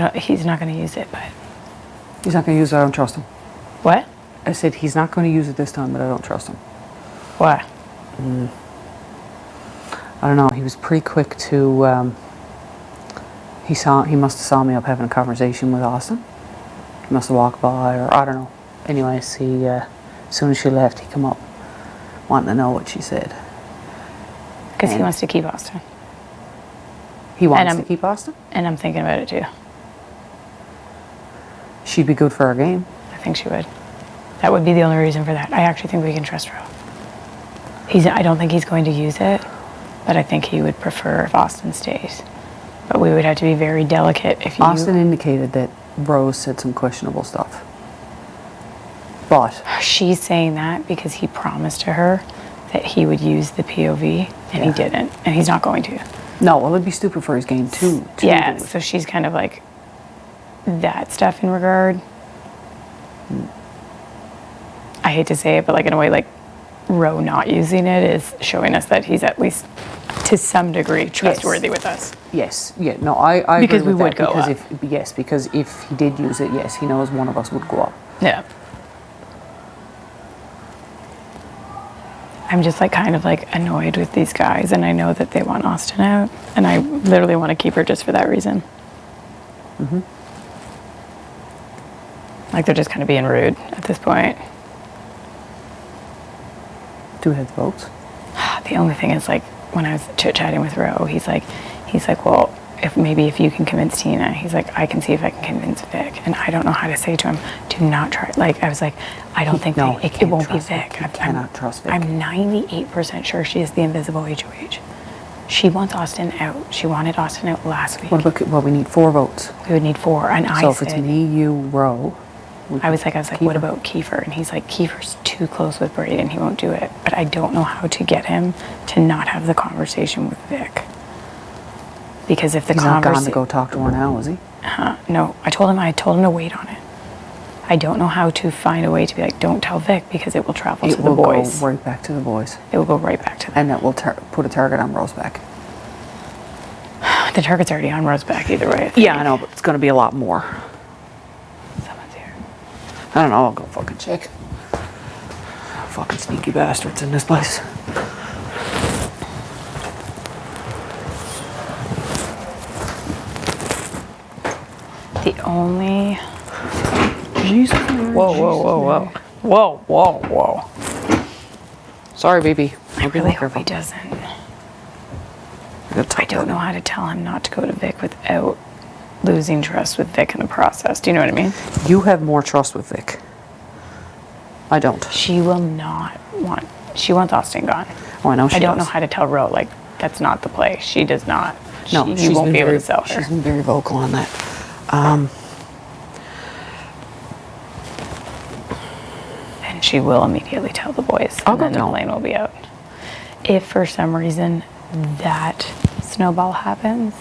He's not going to use it, but... He's not going to use it, I don't trust him. What? I said he's not going to use it this time, but I don't trust him. Why? I don't know, he was pretty quick to... He must have saw me up having a conversation with Austin. He must have walked by, or I don't know. Anyways, as soon as she left, he come up wanting to know what she said. Because he wants to keep Austin. He wants to keep Austin? And I'm thinking about it too. She'd be good for our game. I think she would. That would be the only reason for that. I actually think we can trust Ro. I don't think he's going to use it, but I think he would prefer if Austin stays. But we would have to be very delicate if you... Austin indicated that Rose said some questionable stuff. But... She's saying that because he promised to her that he would use the POV, and he didn't. And he's not going to. No, well, it'd be stupid for his game, too. Yeah, so she's kind of like that stuff in regard. I hate to say it, but like in a way, like Ro not using it is showing us that he's at least to some degree trustworthy with us. Yes, yeah, no, I because agree with we would that, go because up. Because if he did use it, yes, he knows one of us would go up. Yeah. I'm just like kind of like annoyed with these guys, and I know that they want Austin out, and I literally want to keep her just for that reason. Like they're just kind of being rude at this point. Do have votes. The only thing is, like, when I was chit-chatting with Ro, he's like, well, if you can convince Tina, he's like, I can see if I can convince Vic. And I don't know how to say to him, do not try. Like, I was like, I don't think it won't be Vic. I cannot trust Vic. I'm 98% sure she is the invisible HOH. She wants Austin out. She wanted Austin out last week. Well, we need 4 votes. We would need 4. And so if it's me, you, Ro... I was like, what about Kiefer? And he's like, Kiefer's too close with Braden. He won't do it. But I don't know how to get him to not have the conversation with Vic. Because if the He's not gone to go talk to her now, is he? No, I told him to wait on it. I don't know how to find a way to be like, don't tell Vic because it will travel to the boys. It will go right back to the boys. It will go right back to them. And that will put a target on Ro's back. The target's already on Ro's back either way. Yeah, I know, but it's going to be a lot more. Someone's here. I don't know, I'll go fucking check. Fucking sneaky bastards in this place. The only... Jesus. Whoa. Sorry, baby. I really hope he doesn't. I don't know how to tell him not to go to Vic without losing trust with Vic in the process. Do you know what I mean? You have more trust with Vic. I don't. She will not want... She wants Austin gone. Oh, I know she I don't does. know how to tell Ro, like, that's not the play. She does not. No, you won't be able to sell her. She's been very vocal on that. And she will immediately tell the boys. I'll and go then the tell plane will be out. If for some reason that snowball happens,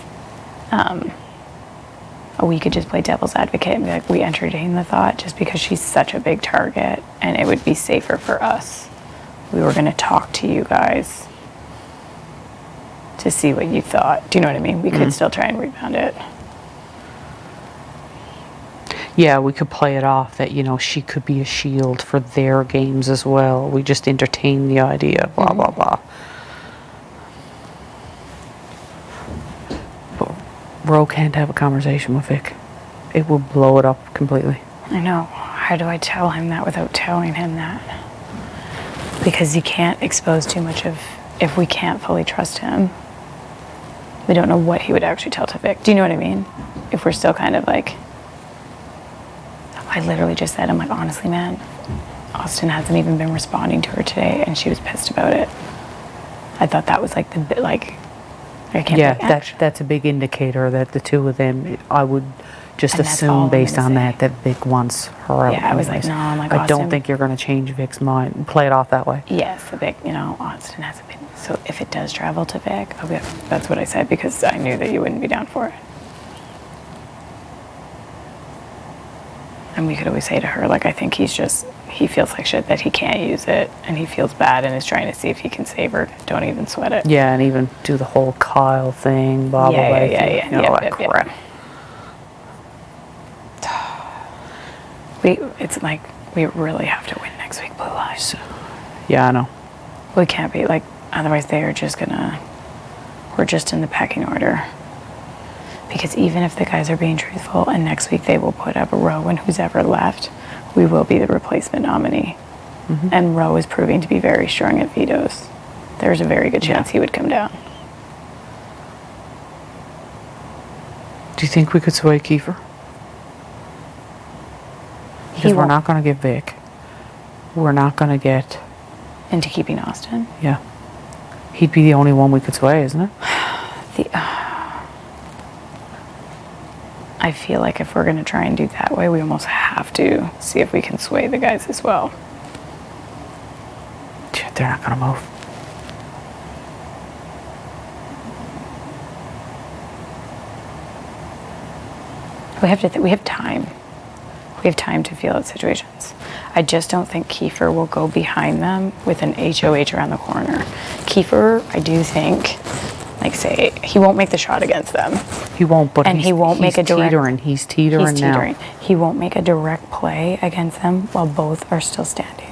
we could just play devil's advocate and be like, we entertain the thought just because she's such a big target and it would be safer for us. We were going to talk to you guys to see what you thought. Do you know what I mean? We could still try and rebound it. Yeah, we could play it off that, you know, she could be a shield for their games as well. We just entertain the idea, blah, blah, blah. But Ro can't have a conversation with Vic. It will blow it up completely. I know. How do I tell him that without telling him that? Because you can't expose too much of... If we can't fully trust him, we don't know what he would actually tell to Vic. Do you know what I mean? If we're still kind of like... I literally just said, I'm like, honestly, man, Austin hasn't even been responding to her today, and she was pissed about it. I thought that was like the bit, like, I can't. Yeah, that's a big indicator that the two of them. I would just assume based on that Vic wants her out. Yeah, I was like, no, I'm like, I don't think you're going to change Vic's mind. Play it off that way. Yes, the Vic, you know, Austin hasn't been. So if it does travel to Vic, I'll be. That's what I said because I knew that you wouldn't be down for it. And we could always say to her, like, I think he feels like shit that he can't use it, and he feels bad and is trying to see if he can save her. Don't even sweat it. Yeah, and even do the whole Kyle thing, blah, blah, blah. Yeah. That crap. It's like we really have to win next week, Blue Lies. Yeah, I know. We can't be like, otherwise they are just gonna, we're just in the pecking order. Because even if the guys are being truthful and next week they will put up Rowan, who's ever left, we will be the replacement nominee. And Roe is proving to be very strong at vetoes. There's a very good chance he would come down. Do you think we could sway Kiefer? Because we're not going to get Vic. We're not going to get... Into keeping Austin? Yeah. He'd be the only one we could sway, isn't it? I feel like if we're going to try and do that way, we almost have to see if we can sway the guys as well. They're not going to move. We have time. We have time to feel out situations. I just don't think Kiefer will go behind them with an HOH around the corner. Kiefer, I do think, like say, he won't make the shot against them. He won't, but he won't make a direct... He's teetering now. He won't make a direct play against them while both are still standing.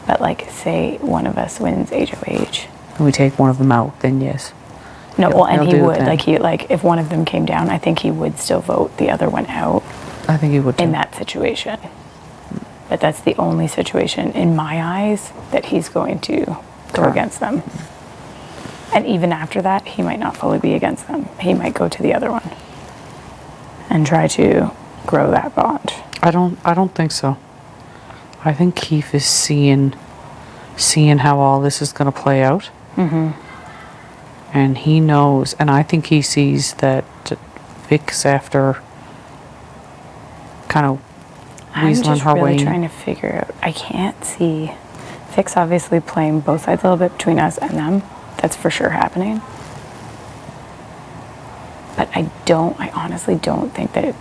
But like, say one of us wins HOH. And we take one of them out, then yes. No, well, and he would. Like if one of them came down, I think he would still vote the other one out. I think he would too. In that situation. But that's the only situation, in my eyes, that he's going to go against them. And even after that, he might not fully be against them. He might go to the other one and try to grow that bond. I don't think so. I think Keith is seeing how all this is going to play out. And he knows, and I think he sees that Vic's after kind of weaseling her way. I'm just really trying to figure out. I can't see. Vic's obviously playing both sides a little bit between us and them. That's for sure happening. But I honestly don't think that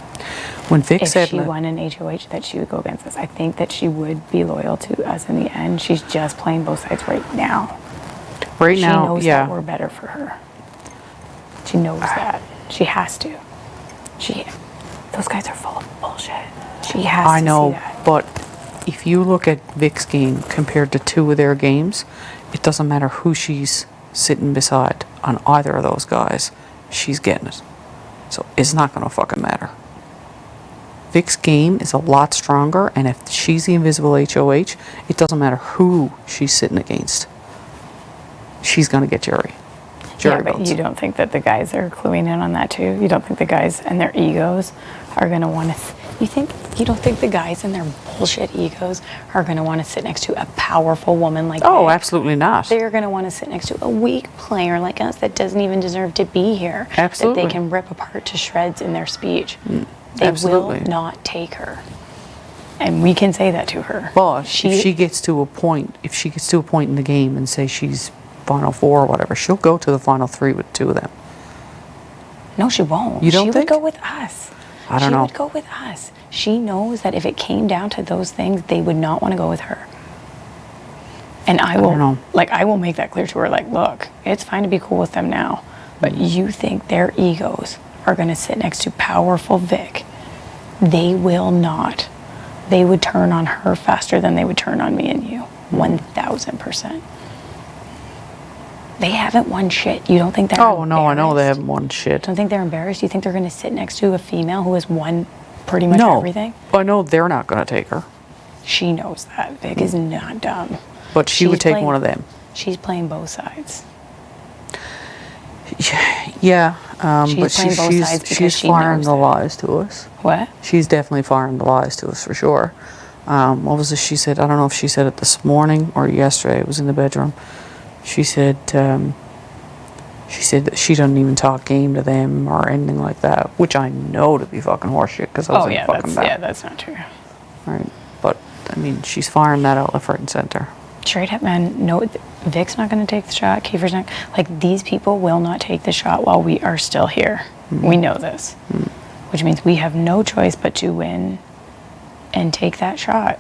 when Vic said if she won an HOH that she would go against us. I think that she would be loyal to us in the end. She's just playing both sides right now. Right now, she knows that we're better for her. She knows that. She has to. Those guys are full of bullshit. She has to see that. But if you look at Vic's game compared to two of their games, it doesn't matter who she's sitting beside on either of those guys. She's getting it. So it's not going to fucking matter. Vic's game is a lot stronger, and if she's the invisible HOH, it doesn't matter who she's sitting against. She's going to get Jerry. Yeah, but you don't think that the guys are cluing in on that too? You don't think the guys and their egos are going to want to... You don't think the guys and their bullshit egos are going to want to sit next to a powerful woman like Oh, Vic? absolutely not. They're going to want to sit next to a weak player like us that doesn't even deserve to be here. Absolutely. That they can rip apart to shreds in their speech. They Absolutely. will not take her. And we can say that to her. Well, if she gets to a point in the game and say she's Final Four or whatever, she'll go to the Final Three with two of them. No, she won't. You don't think? She would go with us. I don't know. She would go with us. She knows that if it came down to those things, they would not want to go with her. And I will, don't know. I will make that clear to her. Like, look, it's fine to be cool with them now, but you think their egos are going to sit next to powerful Vic? They will not. They would turn on her faster than they would turn on me and you. 1,000%. They haven't won shit. You don't think they're embarrassed? Oh, no, I know they haven't won shit. Don't think they're embarrassed? You think they're going to sit next to a female who has won pretty much everything? I know they're not going to take her. She knows that. Vic is not dumb. But she would take one of them. She's playing both sides. Yeah, She's but playing both sides because she's she firing knows the that. lies to us. What? She's definitely firing the lies to us for sure. What was it she said? I don't know if she said it this morning or yesterday. It was in the bedroom. She said that she doesn't even talk game to them or anything like that, which I know to be fucking horseshit because I was in fucking back. Yeah, that's not true. Right, but I mean, she's firing that out left, right, and center. Straight up, man. No, Vic's not going to take the shot. Kiefer's not. Like, these people will not take the shot while we are still here. We know this, which means we have no choice but to win and take that shot.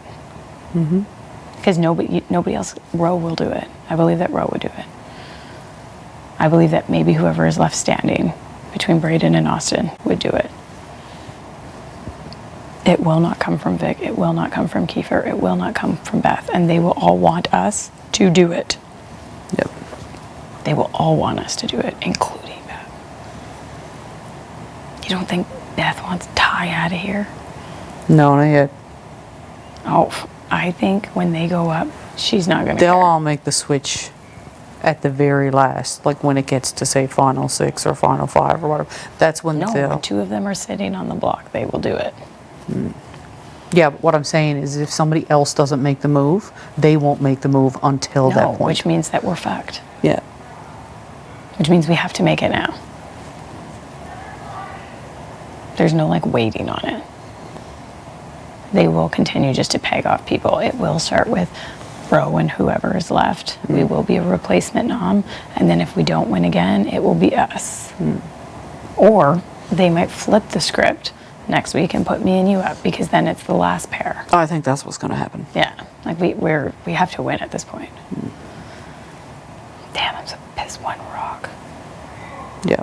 Because nobody else, Roe will do it. I believe that Roe would do it. I believe that maybe whoever is left standing between Braden and Austin would do it. It will not come from Vic. It will not come from Kiefer. It will not come from Beth. And they will all want us to do it. Yep. They will all want us to do it, including Beth. You don't think Beth wants Ty out of here? No, not yet. Oh, I think when they go up, she's not going to They'll care. all make the switch at the very last, like when it gets to say final 6 or final 5 or whatever. That's when No, they'll. when 2 of them are sitting on the block, they will do it. Yeah, but what I'm saying is if somebody else doesn't make the move, they won't make the move until that No, point. which means that we're fucked. Yeah. Which means we have to make it now. There's no like waiting on it. They will continue just to peg off people. It will start with Ro and whoever is left. We will be a replacement nom, and then if we don't win again, it will be us. Or they might flip the script next week and put me and you up because then it's the last pair. I think that's what's going to happen. Yeah, like we have to win at this point. Damn, I'm so pissed. One rock. Yeah.